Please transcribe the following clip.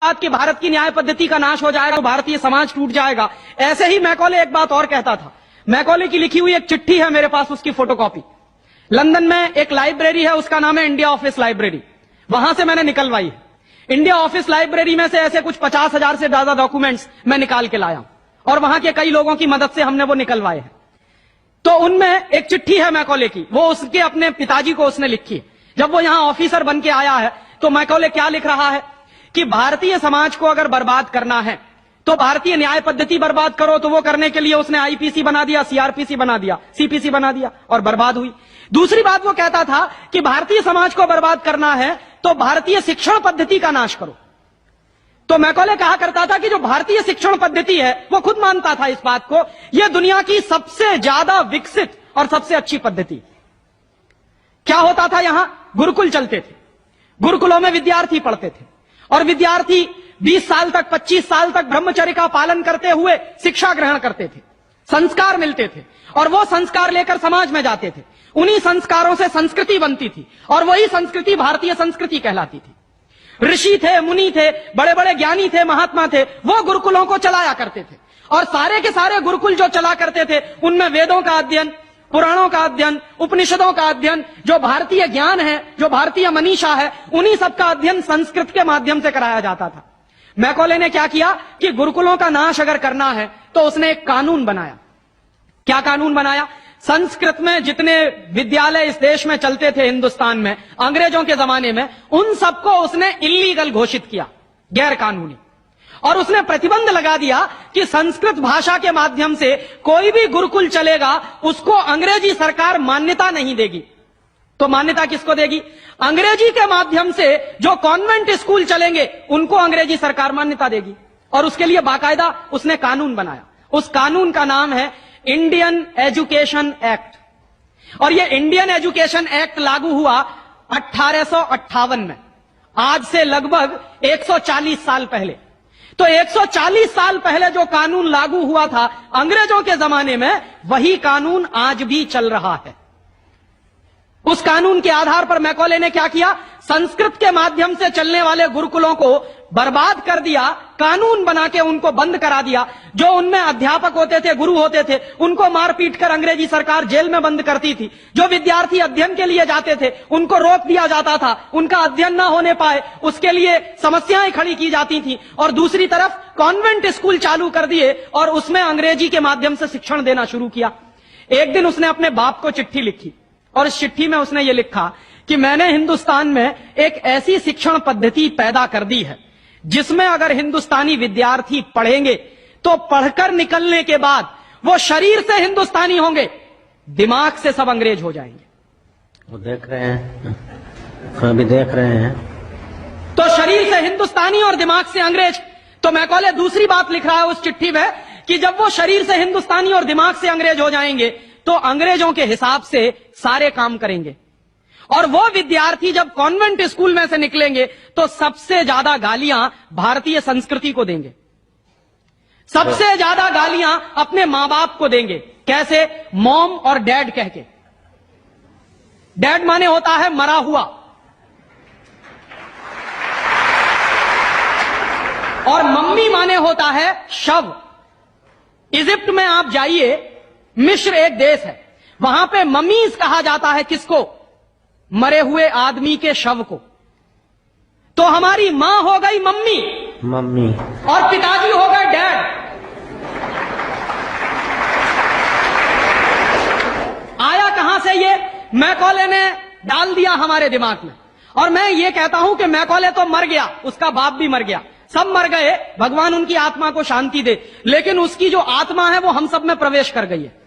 बात कि भारत की न्याय पद्धति का नाश हो जाएगा, भारतीय समाज टूट जाएगा, ऐसे ही मैकॉले एक बात और कहता था। मैकॉले की लिखी हुई एक चिट्ठी है मेरे पास, उसकी फोटोकॉपी। लंदन में एक लाइब्रेरी है, उसका नाम है इंडिया ऑफिस लाइब्रेरी, वहां से मैंने निकलवाई है। इंडिया ऑफिस लाइब्रेरी में से ऐसे कुछ 50,000 से ज्यादा डॉक्यूमेंट्स मैं निकाल के लाया और वहां के कई लोगों की मदद से हमने वो निकलवाए हैं। तो उनमें एक चिट्ठी है मैकॉले की, वो उसके अपने पिताजी को उसने लिखी है। जब वो यहां ऑफिसर बन के आया है तो मैकॉले क्या लिख रहा है कि भारतीय समाज को अगर बर्बाद करना है तो भारतीय न्याय पद्धति बर्बाद करो। तो वो करने के लिए उसने आईपीसी बना दिया, सीआरपीसी बना दिया, सीपीसी बना दिया और बर्बाद हुई। दूसरी बात वो कहता था कि भारतीय समाज को बर्बाद करना है तो भारतीय शिक्षण पद्धति का नाश करो। तो मैकॉले कहा करता था कि जो भारतीय शिक्षण पद्धति है, वो खुद मानता था इस बात को, यह दुनिया की सबसे ज्यादा विकसित और सबसे अच्छी पद्धति। क्या होता था, यहां गुरुकुल चलते थे, गुरुकुलों में विद्यार्थी पढ़ते थे और विद्यार्थी 20 साल तक, 25 साल तक ब्रह्मचर्य का पालन करते हुए शिक्षा ग्रहण करते थे, संस्कार मिलते थे और वो संस्कार लेकर समाज में जाते थे। उन्हीं संस्कारों से संस्कृति बनती थी और वही संस्कृति भारतीय संस्कृति कहलाती थी। ऋषि थे, मुनि थे, बड़े बड़े ज्ञानी थे, महात्मा थे, वो गुरुकुलों को चलाया करते थे और सारे के सारे गुरुकुल जो चला करते थे उनमें वेदों का अध्ययन, पुराणों का अध्ययन, उपनिषदों का अध्ययन, जो भारतीय ज्ञान है, जो भारतीय मनीषा है, उन्हीं सबका अध्ययन संस्कृत के माध्यम से कराया जाता था। मैकॉले ने क्या किया कि गुरुकुलों का नाश अगर करना है तो उसने एक कानून बनाया। क्या कानून बनाया? संस्कृत में जितने विद्यालय इस देश में चलते थे, हिंदुस्तान में अंग्रेजों के जमाने में, उन सबको उसने इल्लीगल घोषित किया, गैर कानूनी। और उसने प्रतिबंध लगा दिया कि संस्कृत भाषा के माध्यम से कोई भी गुरुकुल चलेगा उसको अंग्रेजी सरकार मान्यता नहीं देगी। तो मान्यता किसको देगी? अंग्रेजी के माध्यम से जो कॉन्वेंट स्कूल चलेंगे उनको अंग्रेजी सरकार मान्यता देगी। और उसके लिए बाकायदा उसने कानून बनाया। उस कानून का नाम है इंडियन एजुकेशन एक्ट। और यह इंडियन एजुकेशन एक्ट लागू हुआ 1858 में, आज से लगभग 140 साल पहले। तो 140 साल पहले जो कानून लागू हुआ था अंग्रेजों के जमाने में, वही कानून आज भी चल रहा है। उस कानून के आधार पर मैकॉले ने क्या किया? संस्कृत के माध्यम से चलने वाले गुरुकुलों को बर्बाद कर दिया, कानून बना के उनको बंद करा दिया। जो उनमें अध्यापक होते थे, गुरु होते थे, उनको मार पीट कर अंग्रेजी सरकार जेल में बंद करती थी। जो विद्यार्थी अध्ययन के लिए जाते थे उनको रोक दिया जाता था, उनका अध्ययन ना होने पाए उसके लिए समस्याएं खड़ी की जाती थी। और दूसरी तरफ कॉन्वेंट स्कूल चालू कर दिए और उसमें अंग्रेजी के माध्यम से शिक्षण देना शुरू किया। एक दिन उसने अपने बाप को चिट्ठी लिखी और इस चिट्ठी में उसने ये लिखा कि मैंने हिंदुस्तान में एक ऐसी शिक्षण पद्धति पैदा कर दी है जिसमें अगर हिंदुस्तानी विद्यार्थी पढ़ेंगे तो पढ़कर निकलने के बाद वो शरीर से हिंदुस्तानी होंगे, दिमाग से सब अंग्रेज हो जाएंगे। वो देख रहे हैं, अभी देख रहे हैं। तो शरीर से हिंदुस्तानी और दिमाग से अंग्रेज। तो मैकॉले दूसरी बात लिख रहा है उस चिट्ठी में कि जब वो शरीर से हिंदुस्तानी और दिमाग से अंग्रेज हो जाएंगे तो अंग्रेजों के हिसाब से सारे काम करेंगे। और वो विद्यार्थी जब कॉन्वेंट स्कूल में से निकलेंगे तो सबसे ज्यादा गालियां भारतीय संस्कृति को देंगे, सबसे ज्यादा गालियां अपने मां बाप को देंगे। कैसे? मॉम और डैड कह के। डैड माने होता है मरा हुआ और मम्मी माने होता है शव। इजिप्ट में आप जाइए, मिस्र एक देश है, वहां पे ममीज कहा जाता है किसको? मरे हुए आदमी के शव को। तो हमारी मां हो गई मम्मी और पिताजी हो गए डैड। आया कहां से ये? मैकॉले ने डाल दिया हमारे दिमाग में। और मैं ये कहता हूं कि मैकॉले तो मर गया, उसका बाप भी मर गया, सब मर गए, भगवान उनकी आत्मा को शांति दे, लेकिन उसकी जो आत्मा है वो हम सब में प्रवेश कर गई है।